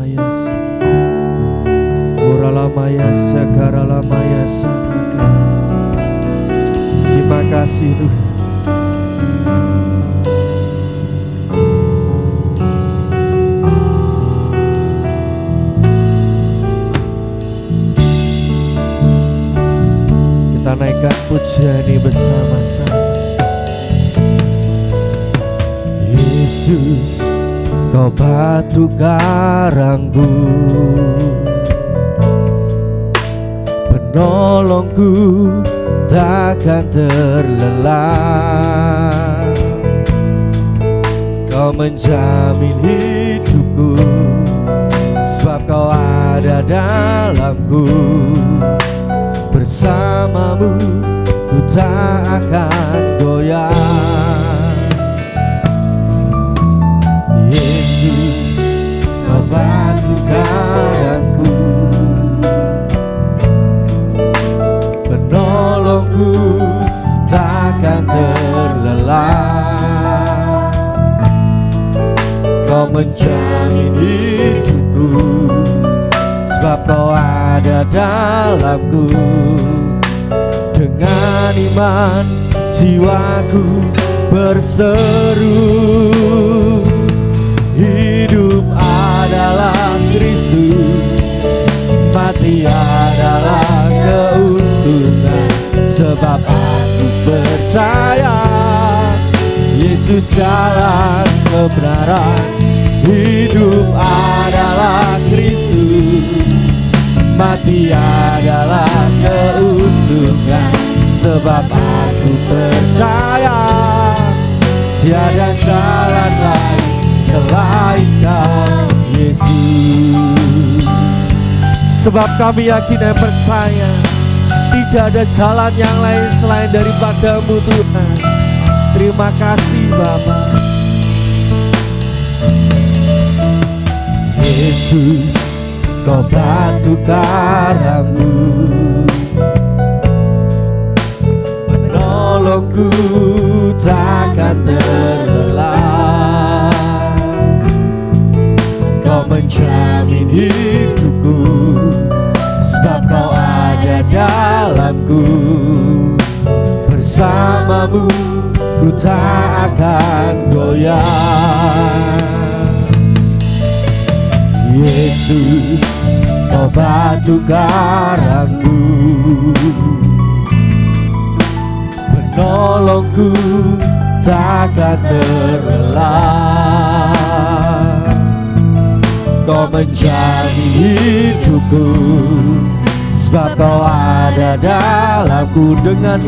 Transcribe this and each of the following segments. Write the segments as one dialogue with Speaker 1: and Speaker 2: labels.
Speaker 1: Mayasa Kurala Mayasa Karala Mayasa Naka. Terima kasih Tuhan. Kita naikkan pujian ini bersama-sama. Yesus, Kau batu karangku, penolongku takkan terlelah. Kau menjamin hidupku, sebab Kau ada dalamku. Bersamamu ku tak akan goyah. Yesus, Kau batu karangku, penolongku takkan terlelah. Kau menjamin hidupku, sebab Kau ada dalamku. Dengan iman jiwaku berseru, hidup adalah Kristus, mati adalah keuntungan. Sebab aku percaya Yesus jalan kebenaran, hidup adalah Kristus, mati adalah keuntungan. Sebab aku percaya tiada jalan lain selain Kau Yesus. Sebab kami yakin dan percaya tidak ada jalan yang lain selain daripada-Mu Tuhan. Terima kasih Bapa. Yesus, Kau batu karangku, penolongku takkan terlelah. Kau menjamin hidupku, sebab Kau ada dalamku. Bersamamu ku tak akan goyah. Yesus, Kau batu karangku, penolongku takkan terlelah. Kau menjamin hidupku, sebab Kau ada dalamku. Dengan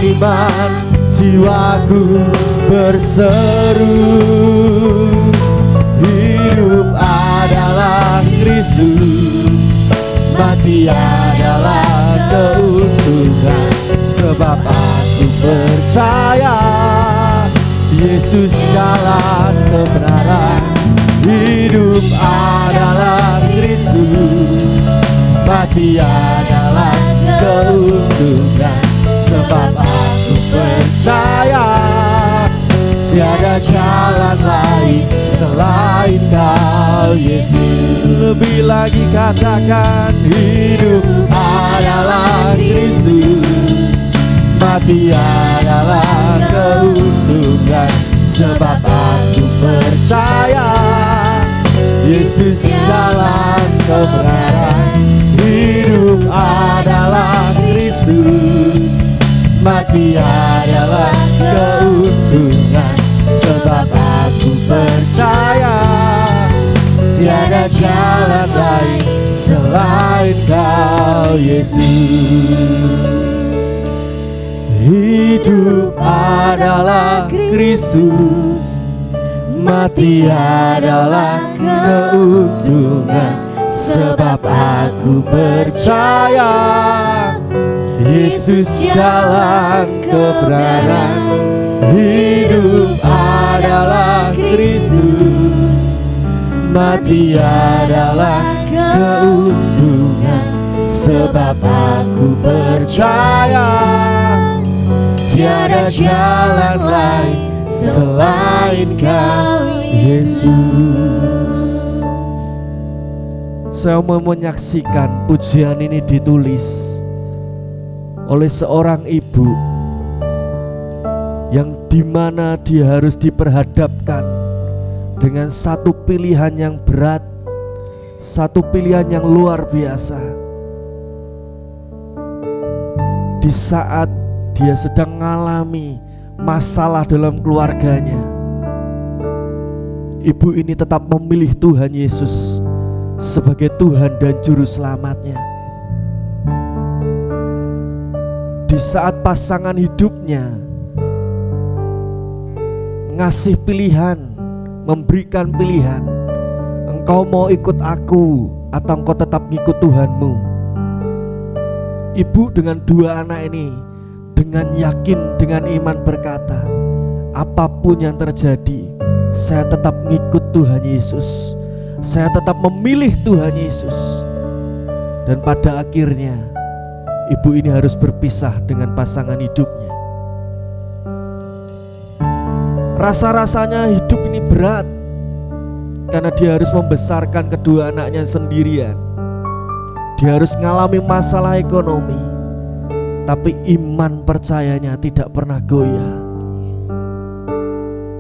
Speaker 1: iman jiwaku berseru, hidup adalah Kristus, mati adalah keuntungan. Sebab aku percaya Yesus jalan kebenaran, hidup adalah Kristus, mati adalah keuntungan. Sebab aku percaya tiada jalan lain selain Kau Yesus. Lebih lagi katakan, hidup adalah Kristus, mati adalah keuntungan. Sebab aku percaya Yesus jalan kebenaran, hidup adalah Kristus, mati adalah keuntungan. Sebab aku percaya tiada jalan lain selain Kau Yesus. Hidup adalah Kristus, mati adalah keuntungan. Sebab aku percaya Yesus jalan kebenaran, hidup adalah Kristus, mati adalah keuntungan. Sebab aku percaya tiada jalan lain selain Kau Yesus. Saya mau menyaksikan pujian ini ditulis oleh seorang ibu yang dimana dia harus diperhadapkan dengan satu pilihan yang berat, satu pilihan yang luar biasa. Di saat dia sedang mengalami masalah dalam keluarganya, ibu ini tetap memilih Tuhan Yesus sebagai Tuhan dan Juru Selamatnya. Di saat pasangan hidupnya ngasih pilihan, memberikan pilihan, engkau mau ikut aku atau engkau tetap ngikut Tuhanmu. Ibu dengan dua anak ini dengan yakin, dengan iman berkata, apapun yang terjadi, saya tetap ngikut Tuhan Yesus. Saya tetap memilih Tuhan Yesus. Dan pada akhirnya ibu ini harus berpisah dengan pasangan hidupnya. Rasa-rasanya hidup ini berat karena dia harus membesarkan kedua anaknya sendirian. Dia harus mengalami masalah ekonomi, tapi iman percayanya tidak pernah goyah.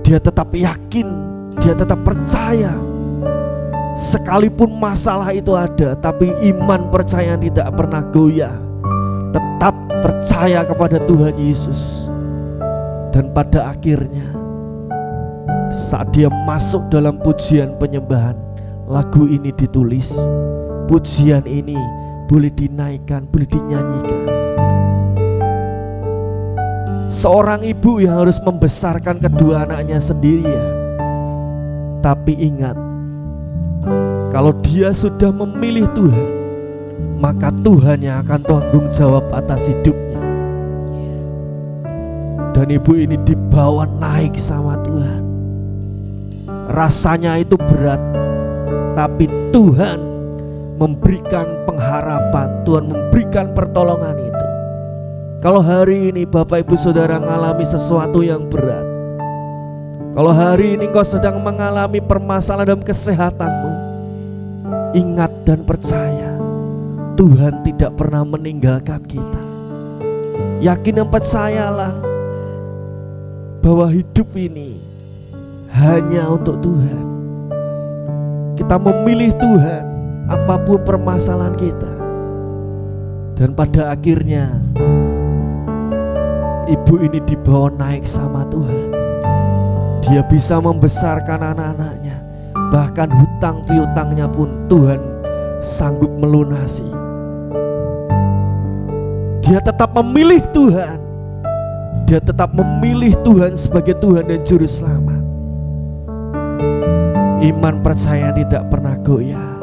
Speaker 1: Dia tetap yakin, dia tetap percaya. Sekalipun masalah itu ada, tapi iman percaya tidak pernah goyah. Tetap percaya kepada Tuhan Yesus. Dan pada akhirnya saat dia masuk dalam pujian penyembahan, lagu ini ditulis. Pujian ini boleh dinaikkan, boleh dinyanyikan. Seorang ibu yang harus membesarkan kedua anaknya sendirian. Tapi ingat, kalau dia sudah memilih Tuhan, maka Tuhan yang akan tanggung jawab atas hidupnya. Dan ibu ini dibawa naik sama Tuhan. Rasanya itu berat, tapi Tuhan memberikan pengharapan, Tuhan memberikan pertolongan itu. Kalau hari ini Bapak Ibu Saudara mengalami sesuatu yang berat, kalau hari ini kau sedang mengalami permasalahan dalam kesehatanmu, ingat dan percaya, Tuhan tidak pernah meninggalkan kita. Yakin dan percayalah bahwa hidup ini hanya untuk Tuhan. Kita memilih Tuhan apapun permasalahan kita. Dan pada akhirnya ibu ini dibawa naik sama Tuhan. Dia bisa membesarkan anak-anaknya. Bahkan hutang piutangnya pun Tuhan sanggup melunasi. Dia tetap memilih Tuhan. Dia tetap memilih Tuhan sebagai Tuhan dan Juru Selamat. Iman percaya tidak pernah goyah.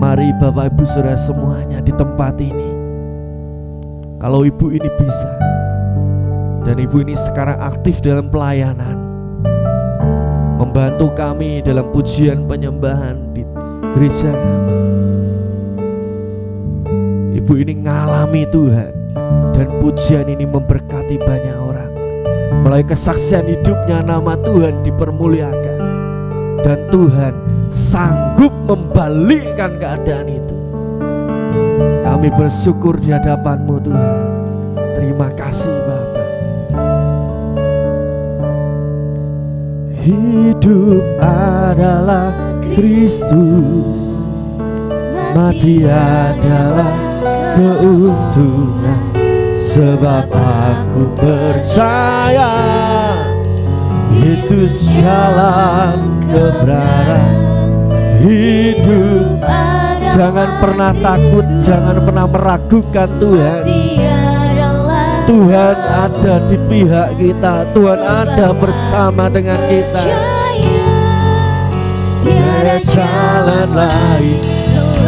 Speaker 1: Mari Bapak Ibu Saudara semuanya di tempat ini, kalau ibu ini bisa, dan ibu ini sekarang aktif dalam pelayanan, membantu kami dalam pujian penyembahan di gereja kami. Ibu ini ngalami Tuhan, dan pujian ini memberkati banyak orang. Melalui kesaksian hidupnya nama Tuhan dipermuliakan, dan Tuhan sanggup membalikkan keadaan itu. Kami bersyukur di hadapan-Mu Tuhan. Terima kasih Bapa. Hidup adalah Kristus, mati adalah keuntungan. Sebab aku percaya Yesus jalan kebenaran. Hidup, jangan pernah takut, jangan pernah meragukan Tuhan. Tuhan ada di pihak kita, Tuhan ada bersama dengan kita. Tiada jalan lain.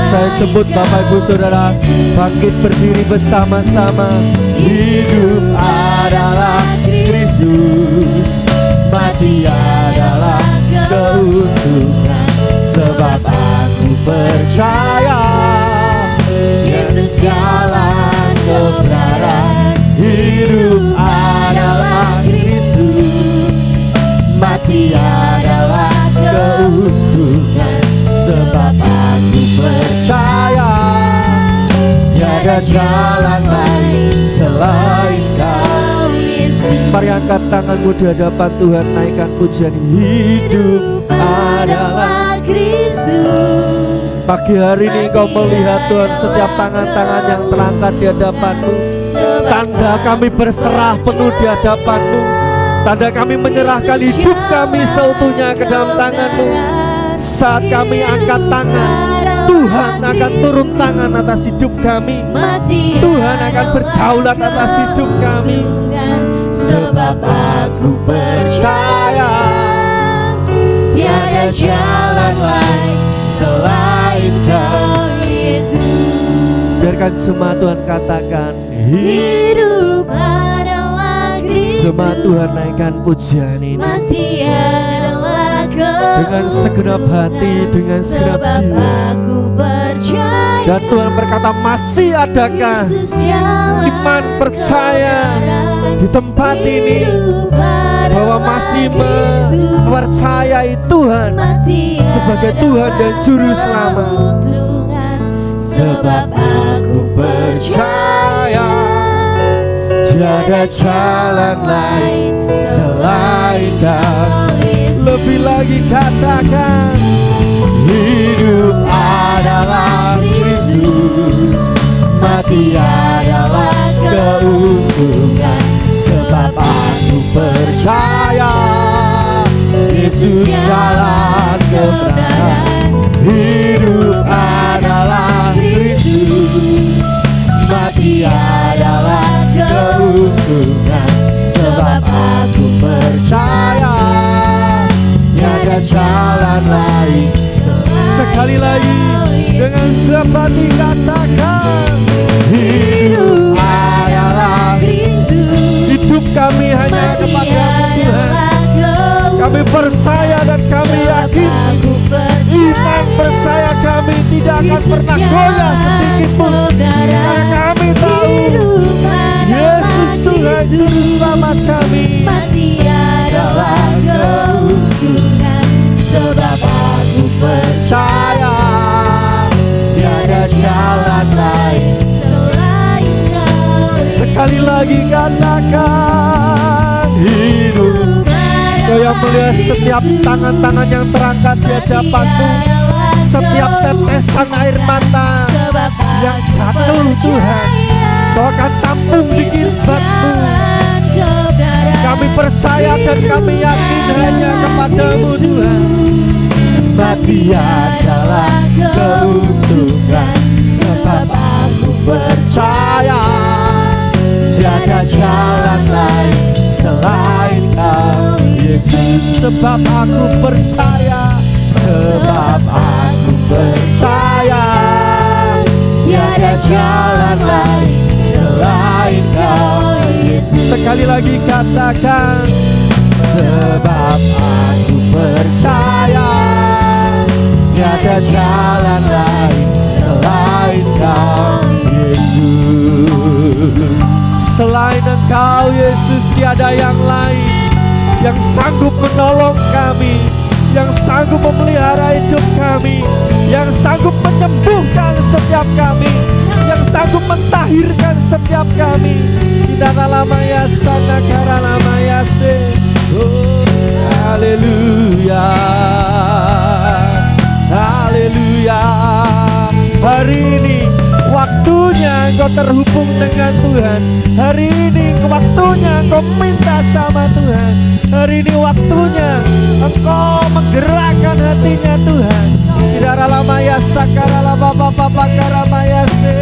Speaker 1: Saya sebut Bapak Ibu Saudara, bangkit berdiri bersama-sama. Hidup adalah Kristus, mati adalah keuntungan. Sebab aku percaya Yesus jalan kebenaran. Hidup adalah Kristus, mati adalah keuntungan. Sebab aku
Speaker 2: tiada jalan lain selain Kau Yesus.
Speaker 1: Mari angkat tanganmu di hadapan Tuhan, naikkan pujian. Hidup adalah
Speaker 2: Kristus.
Speaker 1: Pagi hari ini kau melihat Tuhan setiap tangan-tangan yang terangkat di hadapanmu. Tanda kami berserah penuh di hadapanmu. Tanda kami menyerahkan hidup kami seutuhnya ke dalam tanganmu. Saat kami angkat tangan, Tuhan akan turun tangan atas hidup kami. Tuhan akan berdaulat atas hidup kami.
Speaker 2: Sebab aku percaya tiada jalan lain selain Kau Yesus.
Speaker 1: Biarkan semua Tuhan katakan,
Speaker 2: hidup adalah Kristus.
Speaker 1: Semua Tuhan naikkan pujian ini
Speaker 2: Mati adalah
Speaker 1: dengan segenap hati, dengan segenap jiwa.
Speaker 2: Aku percaya.
Speaker 1: Dan Tuhan berkata, masih adakah iman percaya di tempat ini bahwa masih mempercayai Tuhan sebagai Tuhan dan Juru Selamat.
Speaker 2: Sebab aku percaya
Speaker 1: tiada jalan lain selain Kau. Lebih lagi katakan, hidup adalah Kristus, mati adalah keuntungan. Sebab aku percaya Yesus jalan kebenaran. Hidup adalah Kristus, mati adalah keuntungan. Sebab aku percaya tiada jalan lain. Sekali lagi dengan sepati katakan, hidup adalah Kristus. Hidup kami hanya kepada-Mu Tuhan. Kami percaya dan kami yakin, iman percaya kami tidak akan pernah goyah sedikit pun. Karena kami tahu Yesus Tuhan Juru Selamat kami.
Speaker 2: Mati adalah keuntungan. Sebab aku percaya
Speaker 1: tiada jalan lain
Speaker 2: selain Kau.
Speaker 1: Sekali lagi katakan, hidup. Kau yang melihat setiap tangan-tangan yang terangkat di hadapanmu, setiap tetesan air mata yang jatuh Tuhan, Kau akan tampung di kirbatmu. Kami percaya dan kami yakin hanya kepada-Mu Tuhan. Mati adalah keuntungan. Sebab aku percaya tiada jalan lain selain Kau Yesus. Sebab aku percaya, sebab aku percaya tiada jalan lain selain Kau Yesus. Sekali lagi katakan, sebab aku percaya tiada jalan lain selain Kau Yesus. Selain Engkau Yesus tiada yang lain yang sanggup menolong kami, yang sanggup memelihara hidup kami, yang sanggup menyembuhkan setiap kami, yang sanggup mentahirkan setiap kami. Tidak lama ya sana kara lama ya se. Oh, haleluya, haleluya. Hari ini waktunya engkau terhubung dengan Tuhan. Hari ini waktunya engkau minta sama Tuhan. Hari ini waktunya engkau menggerakkan hatinya Tuhan. Tidak lama ya sakara lama papa karamaya se.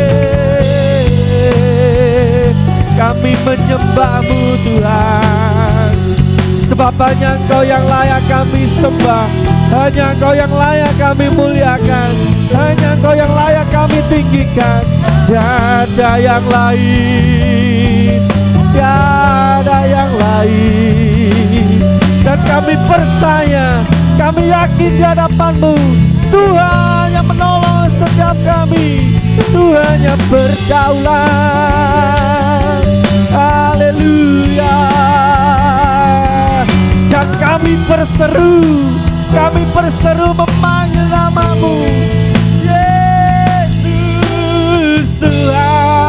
Speaker 1: Kami menyembah-Mu Tuhan, sebab hanya Engkau yang layak kami sembah, hanya Engkau yang layak kami muliakan, hanya Engkau yang layak kami tinggikan. Tiada yang lain, tiada yang lain. Dan kami percaya, kami yakin di hadapan-Mu, Tuhan yang menolong setiap kami, Tuhan yang berdaulat. Haleluya. Dan kami berseru memanggil nama-Mu, Yesus Tuhan.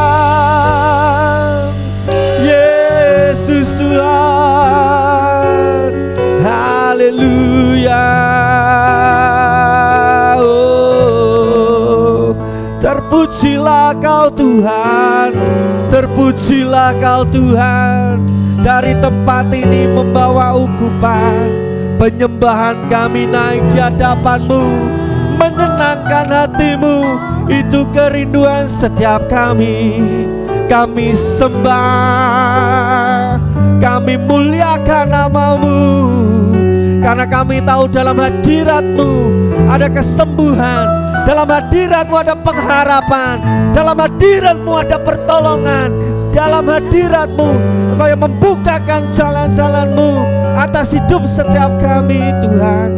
Speaker 1: Terpujilah Kau Tuhan, terpujilah Kau Tuhan. Dari tempat ini membawa ungkapan penyembahan kami naik di hadapan-Mu, menyenangkan hati-Mu, itu kerinduan setiap kami. Kami sembah, kami muliakan nama-Mu, karena kami tahu dalam hadirat-Mu ada kesembuhan, dalam hadirat-Mu ada pengharapan, dalam hadirat-Mu ada pertolongan, dalam hadirat-Mu Engkau yang membukakan jalan-jalan-Mu atas hidup setiap kami Tuhan.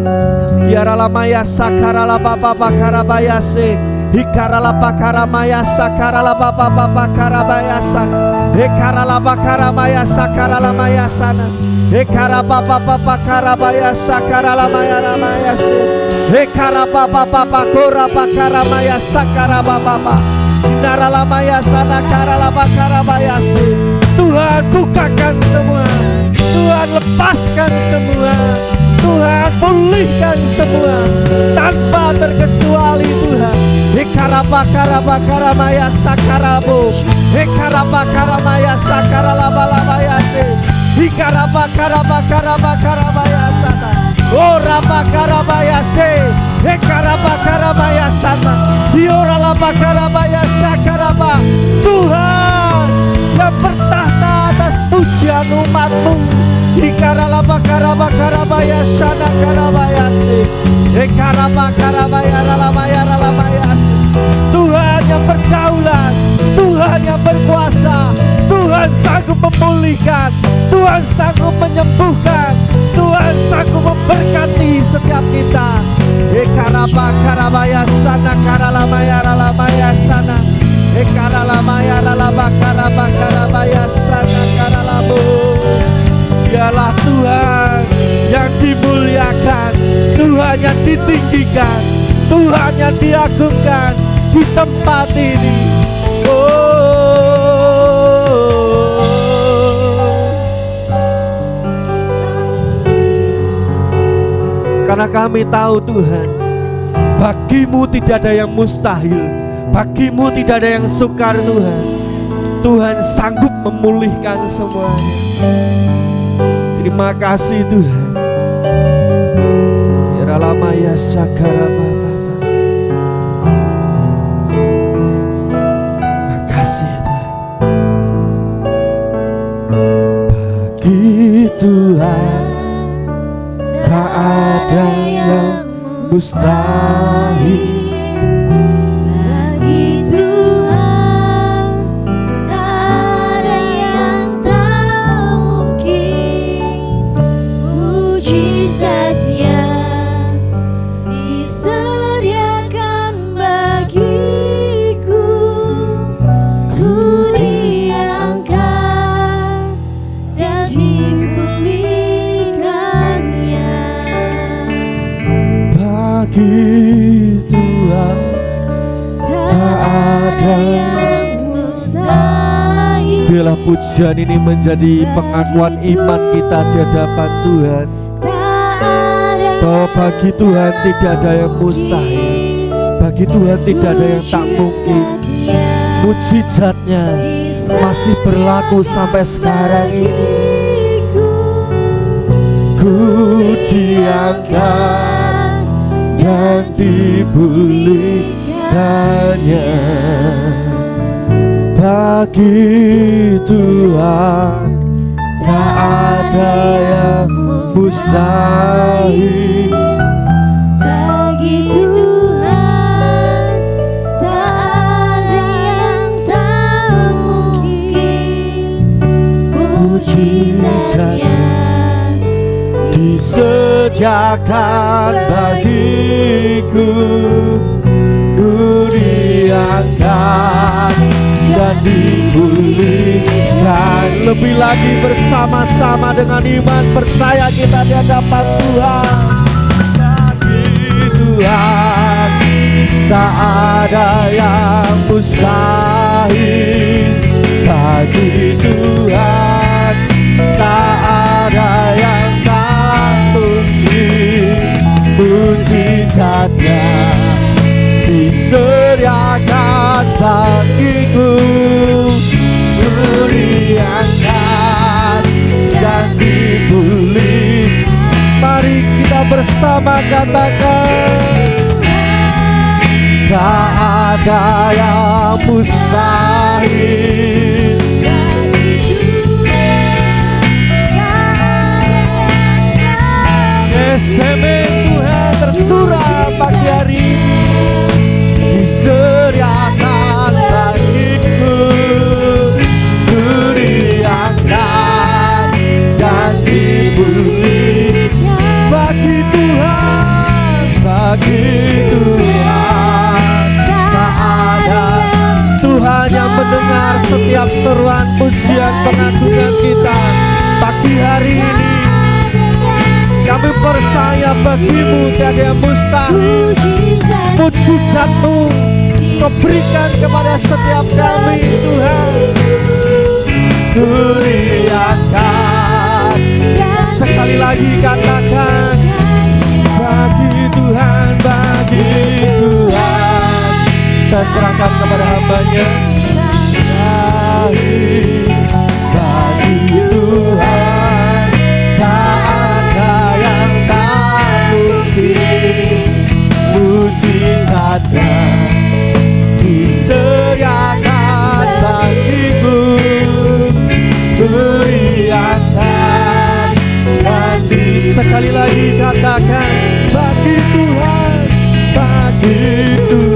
Speaker 1: Ya ralamaya sakarala papa pakarabayase, hikarala pakaramaya sakarala papa pakarabayasa, hikarala pakaramaya sakarala maya sana, hikara papa pakarabaya sakarala maya ramayase, hikara papa pakora pakaramaya sakaraba papa, hinarala maya sana karala pakarabayase. Tuhan bukakan semua, Tuhan lepaskan semua, Tuhan pulihkan semua tanpa terkecuali Tuhan. Hekarabakarabakaramaya sakarabo, hekarabakaramaya sakaralabalabaya, hikarabakarabakarabakarabaya sana, orabakarabaya se, hekarabakarabaya sana, hioralabakarabaya sakaraba. Tuhan yang bertahta atas pujian umat-Mu, hikaralabakarabaya sana karabaya se, hekarabakarabaya ralamaya se. Tuhan yang berdaulat, Tuhan yang berkuasa, Tuhan sanggup memulihkan, Tuhan sanggup menyembuhkan, Tuhan sanggup memberkati setiap kita. Hekarabakarabaya sana karalamaya ralamaya sana, hekaralamaya ralabakarabaya sana karalamu. Dialah Tuhan yang dimuliakan, Tuhan yang ditinggikan, Tuhan yang diagungkan di tempat ini. Karena kami tahu Tuhan, bagi-Mu tidak ada yang mustahil, bagi-Mu tidak ada yang sukar Tuhan. Tuhan sanggup memulihkan semuanya. Terima kasih Tuhan. Ya lama ya sakara Bapa. Terima kasih Tuhan. Bagi Tuhan tak ada yang mustahil.
Speaker 2: Bagi Tuhan tak ada yang tak mungkin. Mujizatnya disediakan bagiku. Ku diangkat dan dipulihkannya.
Speaker 1: Bagi Tuhan tak ada yang
Speaker 2: mustahil.
Speaker 1: Biarlah pujian ini menjadi pengakuan iman kita di hadapan Tuhan, bahwa bagi Tuhan tidak ada yang mustahil, bagi Tuhan tidak ada yang tak mungkin. Mujizatnya masih berlaku sampai sekarang ini. Ku diangkat dan dipulihkannya. Bagi Tuhan tak ada yang mustahil.
Speaker 2: Bagi Tuhan tak ada yang tak mungkin. Mujizatnya
Speaker 1: disediakan bagiku. Ku diangkat dan dipulihkan. Lebih lagi bersama-sama dengan iman percaya kita di hadapan Tuhan. Bagi Tuhan tak ada yang mustahil. Bagi Tuhan tak ada yang tak mungkin. Mujizatnya disediakan bersama katakan, tak ada yang mustahil. Semen Tuhan tercurah pagi hari ini, disediakan bagiku, kuriakan dan diberi bagi Tuhan, bagi Tuhan. Tak ada Tuhan yang mendengar setiap seruan pujian pengagungan kita pagi hari ini. Kami percaya bagimu tiada yang mustahil. Mujizat-Mu Kau berikan kepada setiap kami Tuhan. Kuriakan, sekali lagi katakan, bagi Tuhan, bagi Tuhan. Saya serahkan kepada hamba-Nya. Bagi Tuhan, tak ada yang tak mungkin. Mujizatnya disediakan bagiku, kuriakan dan sekali lagi katakan, bagi Tuhan, bagi Tuhan.